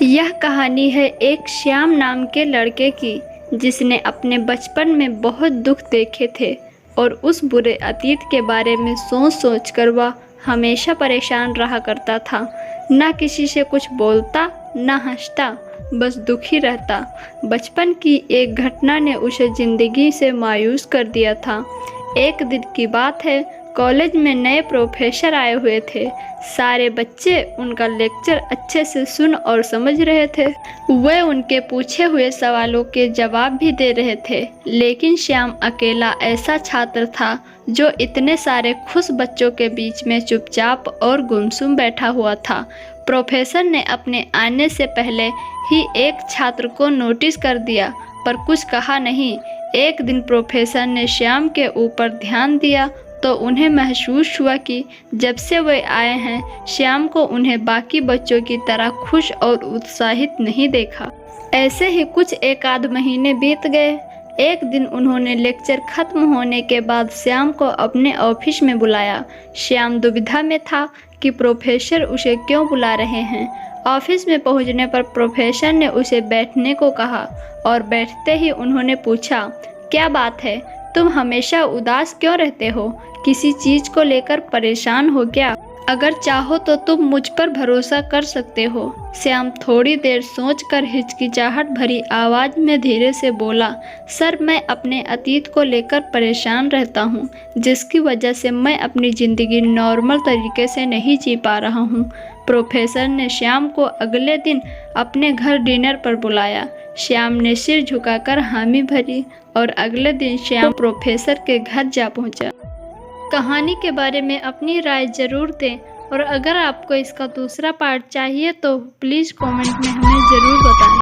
यह कहानी है एक श्याम नाम के लड़के की, जिसने अपने बचपन में बहुत दुख देखे थे और उस बुरे अतीत के बारे में सोच सोच कर वह हमेशा परेशान रहा करता था। ना किसी से कुछ बोलता, ना हंसता, बस दुखी रहता। बचपन की एक घटना ने उसे जिंदगी से मायूस कर दिया था। एक दिन की बात है, कॉलेज में नए प्रोफेसर आए हुए थे। सारे बच्चे उनका लेक्चर अच्छे से सुन और समझ रहे थे। वे उनके पूछे हुए सवालों के जवाब भी दे रहे थे, लेकिन श्याम अकेला ऐसा छात्र था जो इतने सारे खुश बच्चों के बीच में चुपचाप और गुमसुम बैठा हुआ था। प्रोफेसर ने अपने आने से पहले ही एक छात्र को नोटिस कर दिया, पर कुछ कहा नहीं। एक दिन प्रोफेसर ने श्याम के ऊपर ध्यान दिया तो उन्हें महसूस हुआ कि जब से वे आए हैं, श्याम को उन्हें बाकी बच्चों की तरह खुश और उत्साहित नहीं देखा। ऐसे ही कुछ एक आध महीने बीत गए। एक दिन उन्होंने लेक्चर खत्म होने के बाद श्याम को अपने ऑफिस में बुलाया। श्याम दुविधा में था कि प्रोफेसर उसे क्यों बुला रहे हैं। ऑफिस में पहुंचने पर प्रोफेसर ने उसे बैठने को कहा और बैठते ही उन्होंने पूछा, क्या बात है, तुम हमेशा उदास क्यों रहते हो? किसी चीज को लेकर परेशान हो क्या? अगर चाहो तो तुम मुझ पर भरोसा कर सकते हो। श्याम थोड़ी देर सोचकर हिचकिचाहट भरी आवाज में धीरे से बोला, सर, मैं अपने अतीत को लेकर परेशान रहता हूँ, जिसकी वजह से मैं अपनी ज़िंदगी नॉर्मल तरीके से नहीं जी पा रहा हूँ। प्रोफेसर ने श्याम को अगले दिन अपने घर डिनर पर बुलाया। श्याम ने सिर झुकाकर हामी भरी और अगले दिन श्याम प्रोफेसर के घर जा पहुंचा। कहानी के बारे में अपनी राय जरूर दें और अगर आपको इसका दूसरा पार्ट चाहिए तो प्लीज़ कमेंट में हमें ज़रूर बताएं।